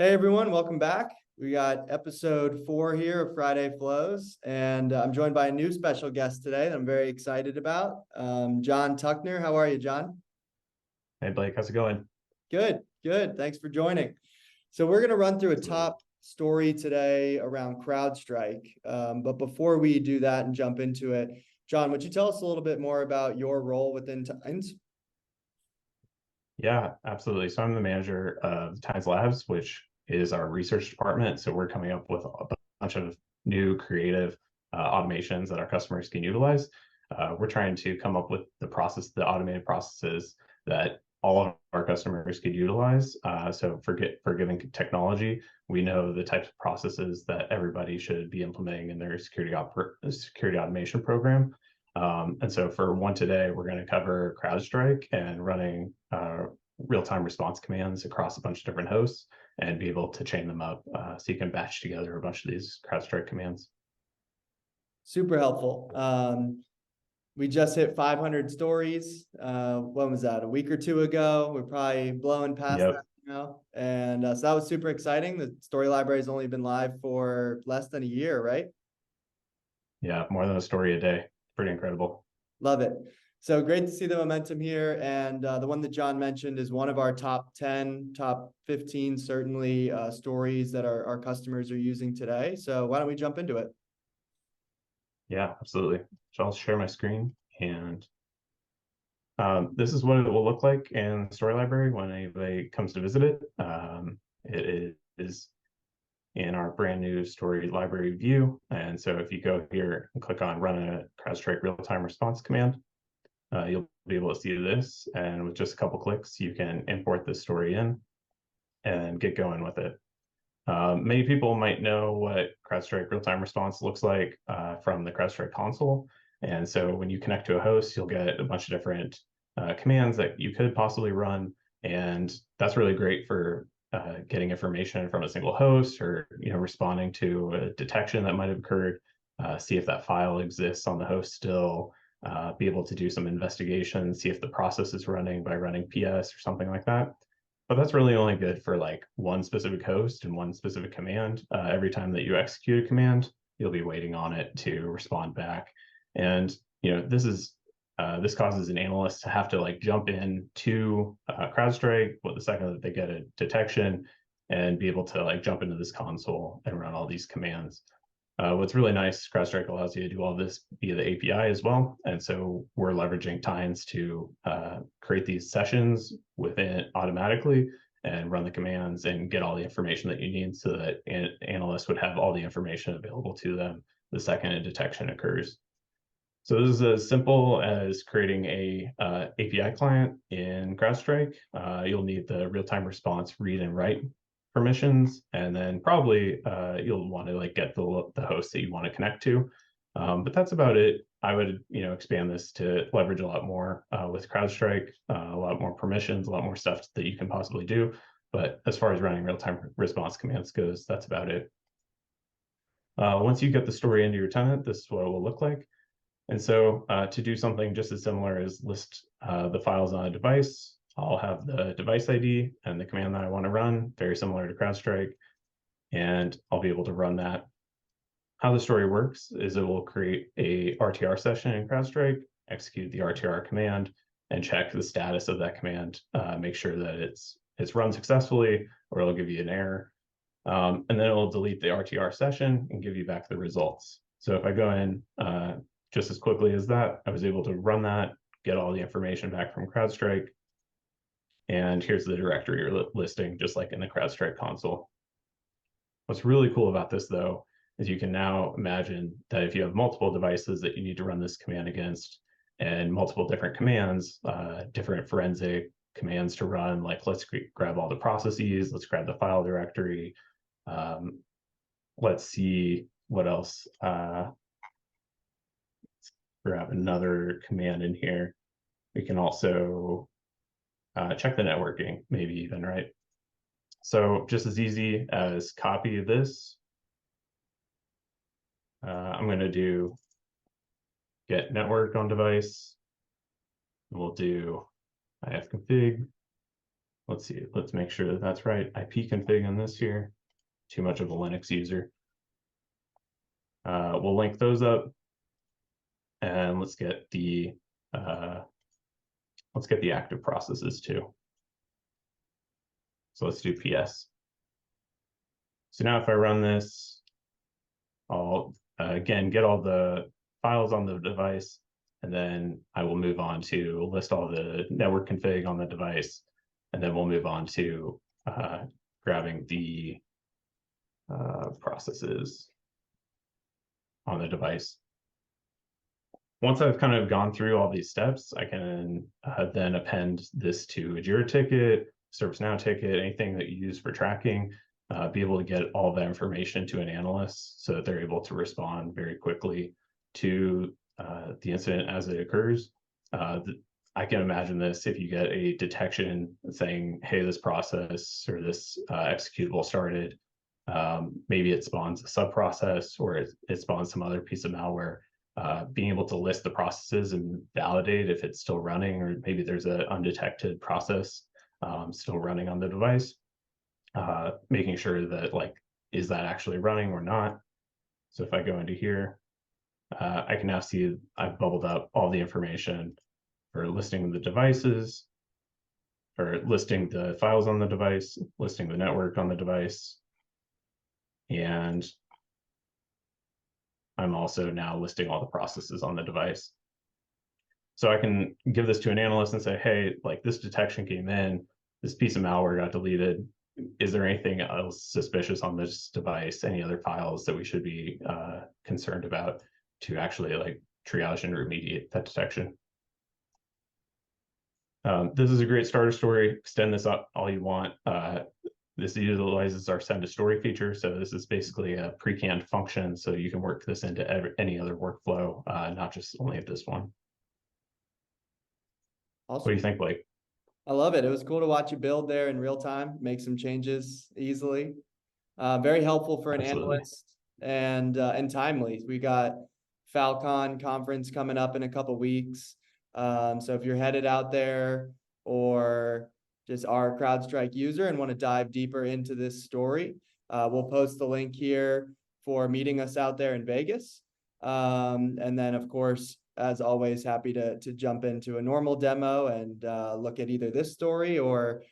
Hey everyone, welcome back. We got episode 4 here of Friday Flows, and I'm joined by a new special guest today that I'm very excited about. John Tuckner. How are you, John? Hey Blake, how's it going? Good, good. Thanks for joining. So we're going to run through a Absolutely. top story today around Crowdstrike. But before we do that and jump into it, John, would you tell us a little bit more about your role within Tines? Yeah, absolutely. So I'm the manager of Times Labs, which is our research department. So we're coming up with a bunch of new creative automations that our customers can utilize. We're trying to come up with the automated processes that all of our customers could utilize. So for given technology, we know the types of processes that everybody should be implementing in their security automation program. And so for one today, we're going to cover CrowdStrike and running real-time response commands across a bunch of different hosts and be able to chain them up so you can batch together a bunch of these CrowdStrike commands. Super helpful. We just hit 500 stories. When was that? A week or two ago. We're probably blowing past that Yep. now. And so that was super exciting. The story library has only been live for less than a year, right? Yeah, more than a story a day. Pretty incredible. Love it. So great to see the momentum here. And the one that John mentioned is one of our top 10, top 15, certainly stories that our customers are using today. So why don't we jump into it? Yeah, absolutely. So I'll share my screen and this is what it will look like in the story library when anybody comes to visit it. It is in our brand new story library view. And so if you go here and click on run a CrowdStrike real-time response command, you'll be able to see this. And with just a couple clicks, you can import this story in and get going with it. Many people might know what CrowdStrike real-time response looks like from the CrowdStrike console. And so when you connect to a host, you'll get a bunch of different commands that you could possibly run. And that's really great for getting information from a single host or responding to a detection that might have occurred, see if that file exists on the host still, be able to do some investigation, see if the process is running by running PS or something like that. But that's really only good for like one specific host and one specific command. Every time that you execute a command, you'll be waiting on it to respond back. And this causes an analyst to have to like jump in to CrowdStrike the second that they get a detection and be able to like jump into this console and run all these commands. What's really nice, CrowdStrike allows you to do all this via the API as well. And so we're leveraging Tines to create these sessions within automatically and run the commands and get all the information that you need so that analysts would have all the information available to them the second a detection occurs. So this is as simple as creating a API client in CrowdStrike. You'll need the real-time response read and write permissions, and then probably you'll want to like get the host that you want to connect to. But that's about it. I would expand this to leverage a lot more with CrowdStrike, a lot more permissions, a lot more stuff that you can possibly do. But as far as running real-time response commands goes, that's about it. Once you get the story into your tenant, this is what it will look like. And so to do something just as similar as list the files on a device, I'll have the device ID and the command that I want to run, very similar to CrowdStrike, and I'll be able to run that. How the story works is it will create a RTR session in CrowdStrike, execute the RTR command, and check the status of that command, make sure that it's run successfully, or it'll give you an error. And then it'll delete the RTR session and give you back the results. So if I go in just as quickly as that, I was able to run that, get all the information back from CrowdStrike, and here's the directory listing, just like in the CrowdStrike console. What's really cool about this, though, is you can now imagine that if you have multiple devices that you need to run this command against and multiple different commands, different forensic commands to run, like let's grab all the processes, let's grab the file directory, let's see what else. Grab another command in here. We can also check the networking, maybe even, right? So just as easy as copy this, I'm going to do get network on device. We'll do ifconfig. let's see, let's make sure that that's right. IP config on this here, too much of a Linux user. We'll link those up, and let's get the active processes too. So let's do PS. So now if I run this, I'll again get all the files on the device, and then I will move on to list all the network config on the device, and then we'll move on to grabbing the processes on the device. Once I've kind of gone through all these steps, I can then append this to a Jira ticket, ServiceNow ticket, anything that you use for tracking, be able to get all that information to an analyst so that they're able to respond very quickly to the incident as it occurs. I can imagine this if you get a detection saying, hey, this process or this executable started, maybe it spawns a sub-process or it spawns some other piece of malware. Being able to list the processes and validate if it's still running, or maybe there's an undetected process still running on the device, making sure that like, is that actually running or not? So if I go into here, I can now see I've bubbled up all the information for listing the devices, or listing the files on the device, listing the network on the device, and I'm also now listing all the processes on the device. So I can give this to an analyst and say, hey, like this detection came in, this piece of malware got deleted. Is there anything else suspicious on this device? Any other files that we should be concerned about to actually like triage and remediate that detection? This is a great starter story. Extend this up all you want. This utilizes our send a story feature. So this is basically a pre-canned function. So you can work this into any other workflow, not just only this one. Awesome. What do you think, Blake? I love it. It was cool to watch you build there in real time, make some changes easily. Very helpful for an Absolutely. analyst and timely. We got Falcon conference coming up in a couple weeks. So if you're headed out there or just are a CrowdStrike user and want to dive deeper into this story, we'll post the link here for meeting us out there in Vegas. And then, of course, as always, happy to jump into a normal demo and look at either this story, or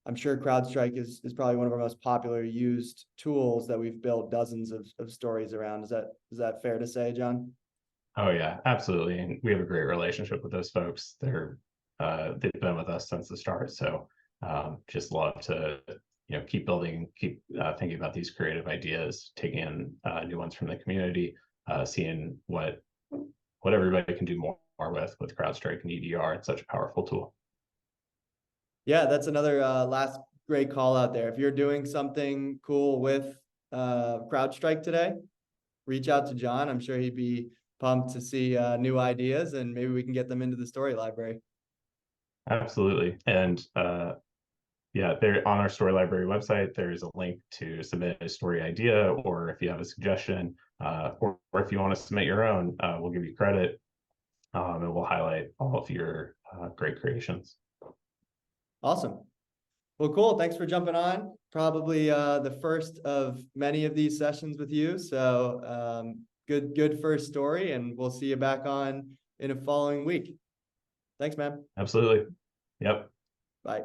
I'm sure CrowdStrike is probably one of our most popular used tools that we've built dozens of stories around. Is that fair to say, John? Oh yeah, absolutely. And we have a great relationship with those folks. They've been with us since the start. So just love to keep building, keep thinking about these creative ideas, taking in new ones from the community, seeing what everybody can do more with CrowdStrike and EDR. It's such a powerful tool. Yeah, that's another last great call out there. If you're doing something cool with CrowdStrike today, reach out to John. I'm sure he'd be pumped to see new ideas, and maybe we can get them into the story library. Absolutely. And yeah, there on our story library website, there's a link to submit a story idea, or if you have a suggestion, or if you want to submit your own, we'll give you credit, and we'll highlight all of your great creations. Awesome. Well, cool. Thanks for jumping on. Probably the first of many of these sessions with you. So good first story, and we'll see you back on in a following week. Thanks, man. Absolutely. Yep. Bye.